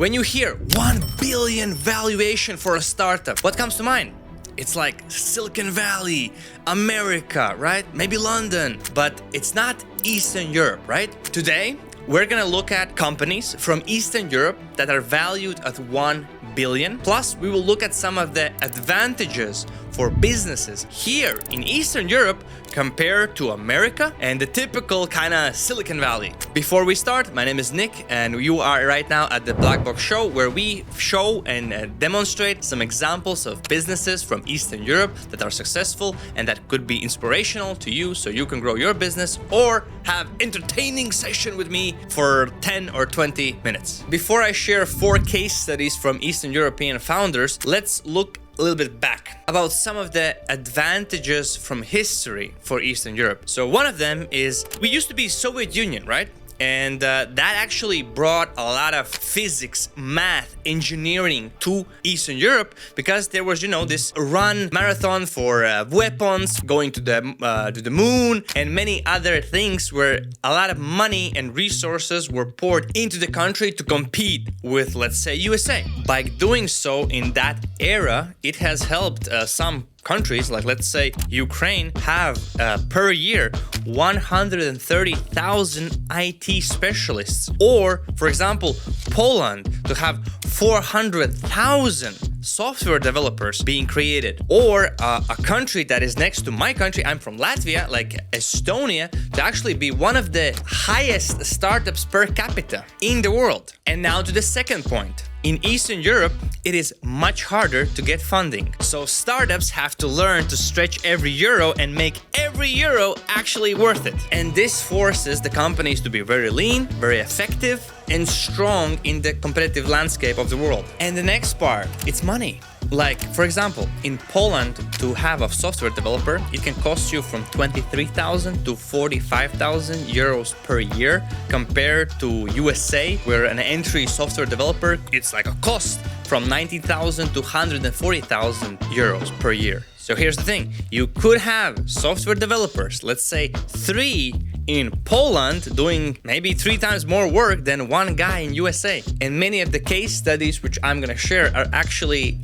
When you hear 1 billion valuation for a startup, what comes to mind? It's like Silicon Valley, America, right? Maybe London, but it's not Eastern Europe, right? Today, we're gonna look at companies from Eastern Europe that are valued at 1 billion. Plus, we will look at some of the advantages for businesses here in Eastern Europe compared to America and the typical kind of Silicon Valley. Before we start, my name is Nick and you are right now at the BlackBox show, where we show and demonstrate some examples of businesses from Eastern Europe that are successful and that could be inspirational to you so you can grow your business or have entertaining session with me for 10 or 20 minutes. Before I share 4 case studies from Eastern European founders, let's look a little bit back about some of the advantages from history for Eastern Europe. So one of them is we used to be Soviet Union, right? And that actually brought a lot of physics, math, engineering to Eastern Europe because there was, this run marathon for weapons, going to the moon, and many other things where a lot of money and resources were poured into the country to compete with, let's say, USA. By doing so in that era, it has helped some countries, like let's say Ukraine, have per year 130,000 IT specialists, or for example Poland to have 400,000 software developers being created, or a country that is next to my country, I'm from Latvia, like Estonia, to actually be one of the highest startups per capita in the world. And now to the second point. In Eastern Europe, it is much harder to get funding. So startups have to learn to stretch every euro and make every euro actually worth it. And this forces the companies to be very lean, very effective, and strong in the competitive landscape of the world. And the next part, it's money. Like, for example, in Poland, to have a software developer, it can cost you from 23,000 to 45,000 euros per year, compared to USA, where an entry software developer, it's like a cost from 90,000 to 140,000 euros per year. So here's the thing, you could have software developers, let's say 3 in Poland, doing maybe 3 times more work than one guy in USA. And many of the case studies which I'm gonna share are actually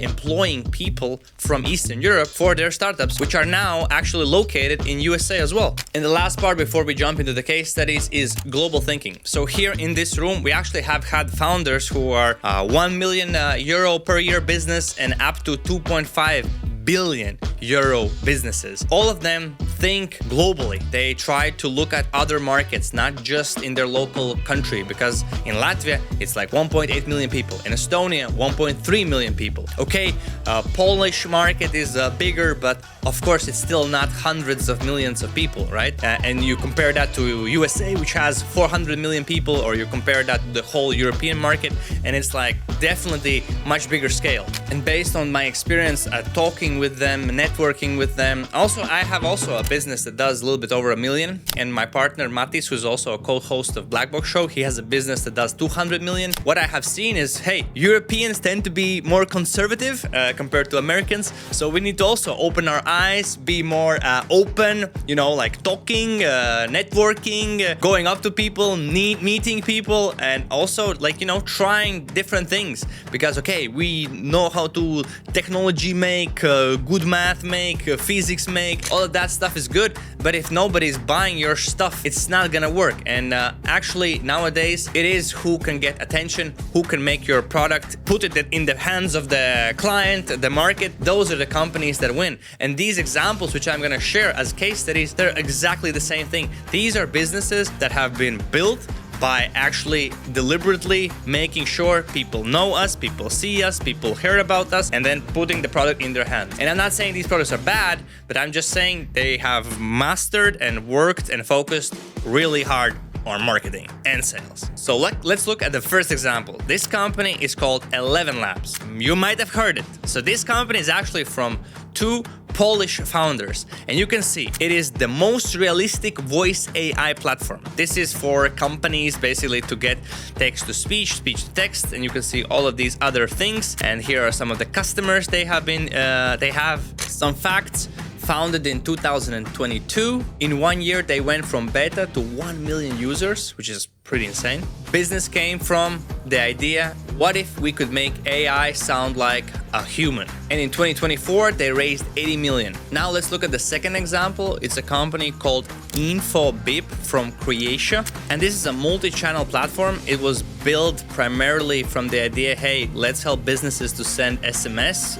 employing people from Eastern Europe for their startups, which are now actually located in USA as well. And the last part before we jump into the case studies is global thinking. So here in this room, we actually have had founders who are 1 million euro per year business and up to 2.5 billion euro businesses. All of them think globally. They try to look at other markets, not just in their local country, because in Latvia, it's like 1.8 million people. In Estonia, 1.3 million people. Okay, Polish market is bigger, but of course, it's still not hundreds of millions of people, right? And you compare that to USA, which has 400 million people, or you compare that to the whole European market, and it's like definitely much bigger scale. And based on my experience talking with them, networking with them, I have a business that does a little bit over 1 million, and my partner Matis, who's also a co-host of BlackBox show, he has a business that does 200 million. What I have seen is, hey, Europeans tend to be more conservative compared to Americans, so we need to also open our eyes, be more open, like talking, networking, going up to people, meeting people, and also trying different things, because okay, we know how to technology make, good math make, physics make, all of that stuff is good, but if nobody's buying your stuff, it's not gonna work. And actually nowadays it is who can get attention, who can make your product, put it in the hands of the client, the market. Those are the companies that win. And these examples which I'm gonna share as case studies, they're exactly the same thing. These are businesses that have been built by actually deliberately making sure people know us, people see us, people hear about us, and then putting the product in their hands. And I'm not saying these products are bad, but I'm just saying they have mastered and worked and focused really hard on marketing and sales. So let's look at the first example. This company is called 11 Labs. You might have heard it. So this company is actually from 2 Polish founders, and you can see it is the most realistic voice AI platform. This is for companies basically to get text to speech, speech to text, and you can see all of these other things. And here are some of the customers they have some facts. Founded in 2022. In 1 year, they went from beta to 1 million users, which is pretty insane. Business came from the idea, what if we could make AI sound like a human? And in 2024, they raised 80 million. Now let's look at the second example. It's a company called infobip from Croatia. And this is a multi-channel platform. It was built primarily from the idea, hey, let's help businesses to send SMS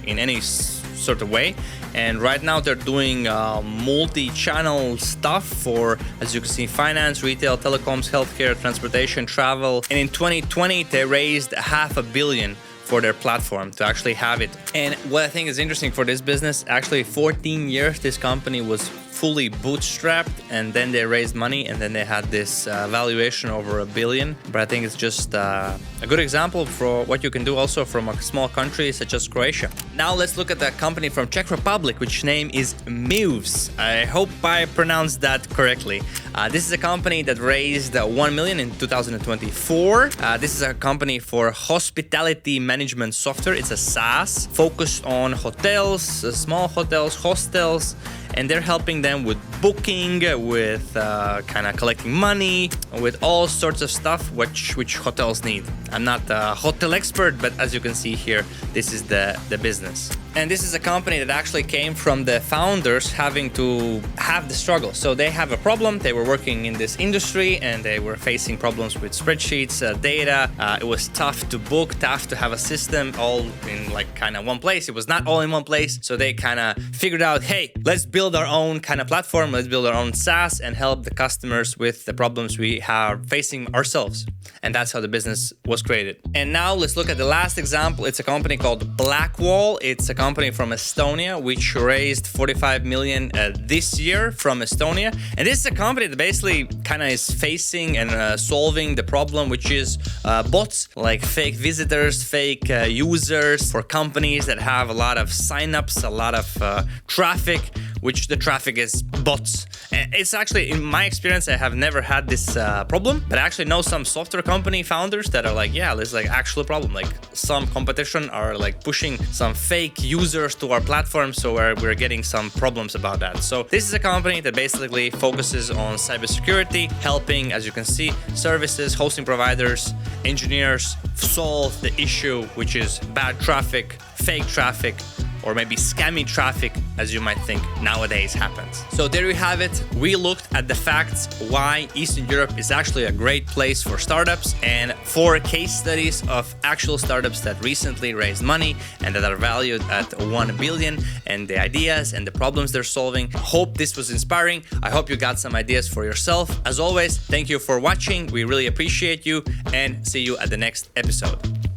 in any sort of way. And right now they're doing multi-channel stuff for, as you can see, finance, retail, telecoms, healthcare, transportation, travel. And in 2020, they raised $500 million for their platform to actually have it. And what I think is interesting for this business, actually 14 years this company was fully bootstrapped, and then they raised money, and then they had this valuation over $1 billion. But I think it's just a good example for what you can do also from a small country such as Croatia. Now let's look at the company from Czech Republic, which name is MEWS. I hope I pronounced that correctly. This is a company that raised 1 million in 2024. This is a company for hospitality management software. It's a SaaS focused on hotels, small hotels, hostels, and they're helping them with booking, with kind of collecting money, with all sorts of stuff which hotels need. I'm not a hotel expert, but as you can see here, this is the business. And this is a company that actually came from the founders having to have the struggle. So they have a problem. They were working in this industry and they were facing problems with spreadsheets, data. It was tough to book, tough to have a system all in like kind of one place. It was not all in one place. So they kind of figured out, hey, let's build our own kind of platform. Let's build our own SaaS and help the customers with the problems we are facing ourselves. And that's how the business was created. And now let's look at the last example. It's a company called BlackWall. It's a company from Estonia, which raised 45 million this year from Estonia. And this is a company that basically kind of is facing and solving the problem, which is bots, like fake visitors, fake users for companies that have a lot of signups, a lot of traffic, which the traffic is bots. It's actually, in my experience, I have never had this problem, but I actually know some software company founders that are like, yeah, there's like actual problem. Like some competition are like pushing some fake users to our platform, so we're getting some problems about that. So this is a company that basically focuses on cybersecurity, helping, as you can see, services, hosting providers, engineers solve the issue, which is bad traffic, fake traffic, or maybe scammy traffic, as you might think nowadays happens. So there you have it. We looked at the facts why Eastern Europe is actually a great place for startups, and 4 case studies of actual startups that recently raised money and that are valued at 1 billion, and the ideas and the problems they're solving. Hope this was inspiring. I hope you got some ideas for yourself. As always, thank you for watching. We really appreciate you, and see you at the next episode.